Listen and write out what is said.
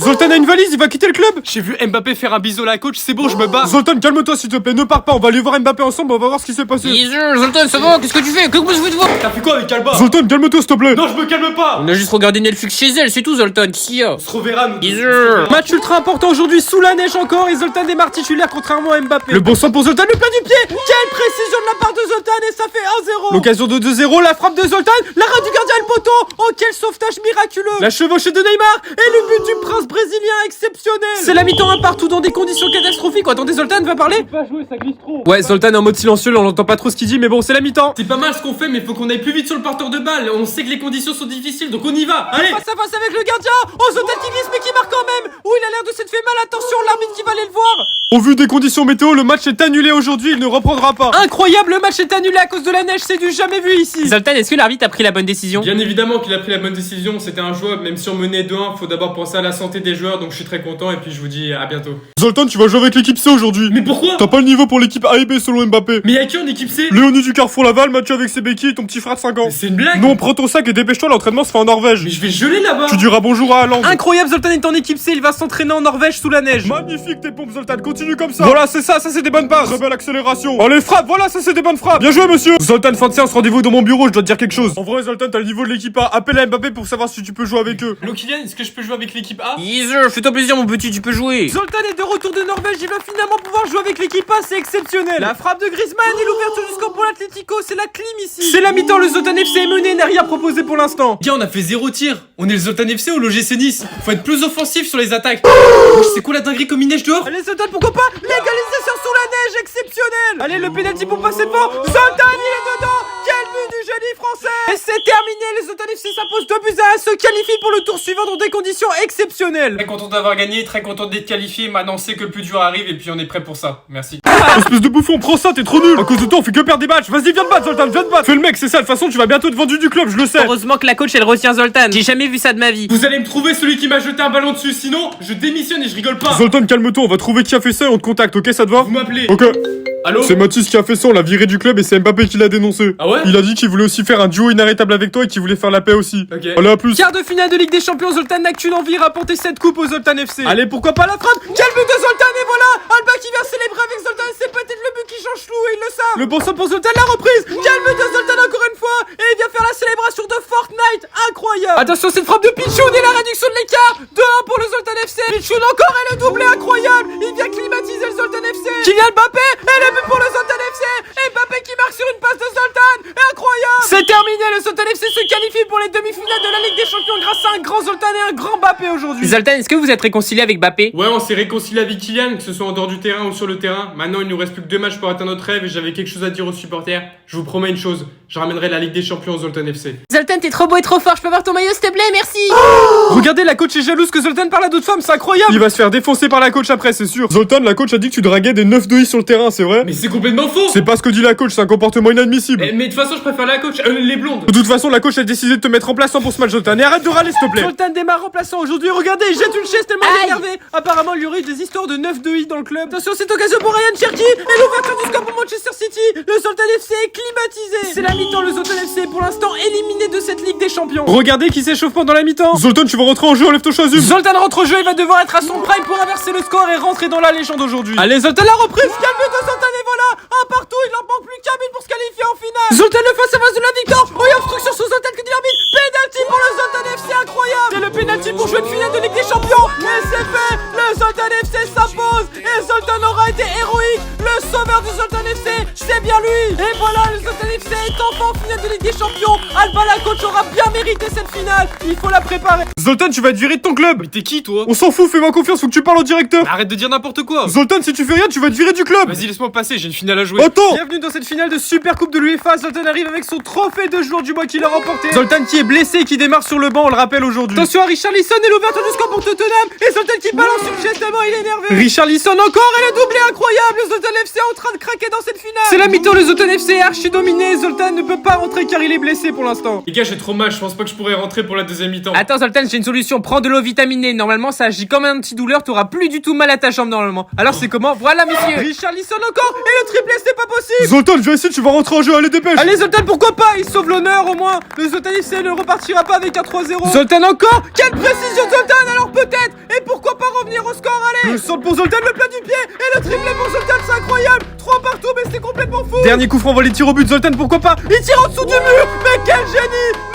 Zoltan a une valise, il va quitter le club. J'ai vu Mbappé faire un bisou à la coach, c'est bon, je me barre. Zoltan, calme-toi s'il te plaît, ne pars pas, on va aller voir Mbappé ensemble, on va voir ce qui s'est passé. Zoltan, ça va? Qu'est-ce que tu fais? Comment je fais de voir? T'as fait quoi avec Alba? Zoltan, calme-toi s'il te plaît. Non, je me calme pas. On a juste regardé Netflix chez elle, c'est tout, Zoltan. Qu'est-ce qu'il y a? On se reverra, nous. Match ultra important aujourd'hui, sous la neige encore, et Zoltan démarre titulaire contrairement à Mbappé. Le bon sang pour Zoltan, le plat du pied. Quelle précision de la part de Zoltan, et ça fait 1-0. L'occasion de 2-0, la frappe de Zoltan, l'arrêt du gardien et le poteau. Oh, quel sauvetage miraculeux. La chevauchée de Neymar, et le but du prince brésilien exceptionnel. C'est la mi-temps un partout dans des conditions catastrophiques. Attendez, Zoltan va parler. Pas jouer, ça glisse trop. Ouais, Zoltan est en mode silencieux, on n'entend pas trop ce qu'il dit, mais bon, c'est la mi-temps. C'est pas mal ce qu'on fait, mais faut qu'on aille plus vite sur le porteur de balle. On sait que les conditions sont difficiles, donc on y va. Allez. Face à face avec le gardien. Oh, Zoltan qui glisse, mais qui marque quand même. Oh, il a l'air de s'être fait mal. Attention, l'arbitre qui va aller le voir. Au vu des conditions météo, le match est annulé aujourd'hui, il ne reprendra pas. Incroyable, le match est annulé à cause de la neige, c'est du jamais vu ici. Zoltan, est-ce que l'arbitre a pris la bonne décision? Bien évidemment qu'il a pris la bonne décision, c'était injouable, même si on menait 2-1, faut d'abord penser à la santé des joueurs, donc je suis très content et puis je vous dis à bientôt. Zoltan, tu vas jouer avec l'équipe C aujourd'hui. Mais pourquoi? T'as pas le niveau pour l'équipe A et B selon Mbappé. Mais y'a qui en équipe C? Léonie du Carrefour Laval, Mathieu avec ses béquilles et ton petit frère de 5 ans. Mais c'est une blague. Non, prends ton sac et dépêche-toi, l'entraînement se fait en Norvège. Mais je vais geler là-bas. Tu diras bonjour à Haaland. Incroyable, Zoltan est en équipe C, il va s'entraîner en Norvège sous la neige. Magnifique tes pompes, Zoltan, continue comme ça. Voilà, c'est ça c'est des bonnes passes. Très belle accélération. Allez, frappe, voilà, ça c'est des bonnes frappes. Bien joué, monsieur. Zoltan, fin de séance, rendez-vous dans mon bureau, je dois te dire quelque chose. En vrai, Zoltan, t'as le niveau de l'équipe A. Appelle à Mbappé pour savoir si tu peux jouer avec eux. Allo Kylian, est-ce que je peux jouer avec l'équipe A? Fais-toi plaisir, mon petit, tu peux jouer. Zoltan est de retour de Norvège, il va finalement pouvoir jouer avec l'équipe A, c'est exceptionnel. La frappe de Griezmann et l'ouverture du score pour l'Atlético, c'est la clim ici. C'est la mi-temps, le Zoltan FC est mené, n'a rien proposé pour l'instant. Gars, on a fait 0 tir. On est le Zoltan FC ou l'OGC Nice. Faut être plus offensif sur les attaques. C'est quoi la dinguerie comme il neige dehors? Allez, Zoltan, pourquoi pas? Légalisation sous la neige, exceptionnel. Allez, le pénalty pour passer devant. Zoltan, il est dedans. Quel but du génie français. Et c'est terminé, le Zoltan FC s'impose 2-1, se qualifie pour le tour suivant dans des conditions exceptionnelles. Très content d'avoir gagné, très content d'être qualifié. Maintenant, on sait que le plus dur arrive et puis on est prêt pour ça. Merci. Espèce de bouffon, prends ça, t'es trop nul. À cause de toi, on fait que perdre des matchs. Vas-y, viens te battre, Zoltan, viens te battre. Fais le mec, c'est ça. De toute façon, tu vas bientôt être vendu du club, je le sais. Heureusement que la coach elle retient Zoltan. J'ai jamais vu ça de ma vie. Vous allez me trouver celui qui m'a jeté un ballon dessus, sinon je démissionne et je rigole pas. Zoltan, calme-toi, on va trouver qui a fait ça et on te contacte, ok, ça te va? Vous m'appelez. Ok. Allô? C'est Mathis qui a fait ça, on l'a viré du club et c'est Mbappé qui l'a dénoncé. Ah ouais? Il a dit qu'il voulait aussi faire un duo inarrêtable avec toi et qu'il voulait faire la paix aussi. Ok. Allez, à plus. Quart de finale de Ligue des Champions, Zoltan n'a qu'une envie, rapporter cette coupe au Zoltan FC. Allez, pourquoi pas la frappe? Quel but de Zoltan et voilà Alba qui vient célébrer avec Zoltan, c'est peut-être le but qui change tout et ils le savent. Le bon sang pour Zoltan, la reprise. Quel but de Zoltan encore une fois. Et il vient faire la célébration de Fortnite, incroyable. Attention, cette frappe de Pichoun et la réduction de l'écart. 2-1 pour le Zoltan FC. Pichoun encore et le doublé incroyable. Il vient climatiser le Zoltan FC. Kylian Mbappé et le but pour le Zoltan FC. Et Mbappé qui marque sur une passe de Zoltan. Incroyable. C'est terminé, le Zoltan FC se qualifie pour les demi-finales de la Ligue des Champions grâce à un grand Zoltan et un grand Mbappé aujourd'hui. Zoltan, est-ce que vous êtes réconcilié avec Mbappé? Ouais, on s'est réconcilié avec Kylian, que ce soit en dehors du terrain ou sur le terrain. Maintenant, il nous reste plus que 2 matchs pour atteindre notre rêve et j'avais quelque chose à dire aux supporters. Je vous promets une chose, je ramènerai la Ligue des Champions au Zoltan FC. Zoltan, t'es trop beau et trop fort, je peux avoir ton maillot s'il te plaît, merci. Regardez, la coach est jalouse que Zoltan parle à d'autres femmes, c'est incroyable. Il va se faire défoncer par la coach après, c'est sûr. Zoltan, la coach a dit que tu draguais des 9 de I sur le terrain, c'est vrai? Mais c'est complètement faux. C'est pas ce que dit la coach, c'est un comportement inadmissible. Mais de toute façon, je préfère la coach, les blondes. De toute façon, la coach a décidé de te mettre remplaçant pour ce match, Zoltan. Et arrête de râler, s'il te plaît. Zoltan démarre remplaçant aujourd'hui. Regardez, il jette une chaise tellement il est énervé. Apparemment, il y aurait eu des histoires de 9 de I dans le club. Attention, cette occasion pour Ryan Cherki. Et l'ouverture du score pour Manchester City. Le Zoltan FC est climatisé. C'est la mi-temps, le Zoltan FC est pour l'instant éliminé de cette Ligue des Champions. Regardez qui s'échauffe pendant la mi-temps. Zoltan, tu vas rentrer en jeu, enlève ton chasuble. Zoltan rentre au jeu, il va devoir être à son prime pour inverser le score et rentrer dans la légende aujourd'hui. Allez, Zoltan, la reprise. Quel but de Zoltan et voilà. Un partout, il en manque plus qu'un but pour se qualifier en finale. Zoltan le face à face de la victoire. Oh, il y a obstruction sur Zoltan que dit l'arbitre. Penalty pour le Zoltan FC, incroyable. C'est le penalty pour jouer une finale de Ligue des Champions. Et c'est fait. Le Zoltan FC s'impose. Et Zoltan aura été héroïque. Le sauveur du Zoltan FC, c'est bien lui. Et voilà, le Zoltan FC est enfin en finale de Ligue des Champions. Alba la coach aura bien mérité cette finale. Il faut la préparer. Zoltan, tu vas être viré de ton club. Mais t'es qui, toi? On s'en fout, fais-moi confiance, faut que tu parles au directeur. Arrête de dire n'importe quoi. Zoltan, si tu fais rien, tu vas te virer du club. Vas-y, laisse-moi passer, j'ai une finale à jouer. Attends. Bienvenue dans cette finale de Super Coupe de l'UEFA. Zoltan arrive avec son trophée de joueur du mois qu'il a remporté. Zoltan qui est blessé et qui démarre sur le banc, on le rappelle aujourd'hui. Attention à Richarlison et l'ouverture du score pour Tottenham. Et Zoltan qui balance une chaise tellement il est énervé. Richarlison encore et le doublé incroyable. Le Zoltan FC est en train de craquer dans cette finale. C'est la mi-temps, le Zoltan FC est archi dominé. Zoltan ne peut pas rentrer car il est blessé pour l'instant. Les gars, j'ai trop mal, je pense pas que je pourrais rentrer pour la deuxième mi-temps. Attends Zoltan, j'ai une solution, prends de l'eau vitaminée. Normalement ça agit comme un antidouleur, t'auras plus du tout mal à ta jambe normalement. Alors c'est comment? Voilà monsieur. Richarlison encore et le triplé, c'est pas possible. Zoltan, je vais essayer, tu vas rentrer en jeu, allez dépêche. Allez Zoltan, pourquoi pas? Il sauve l'honneur au moins. Le Zoltan FC ne repartira pas avec un 3-0. Zoltan encore. Quelle précision de Zoltan, alors peut-être. Et pourquoi score, allez. Le centre pour Zoltan, le plat du pied. Et le triplé pour Zoltan, c'est incroyable. 3 partout, mais c'est complètement fou. Dernier coup franc, on va les tirer au but, Zoltan, pourquoi pas. Il tire en dessous du mur. Mais quel génie.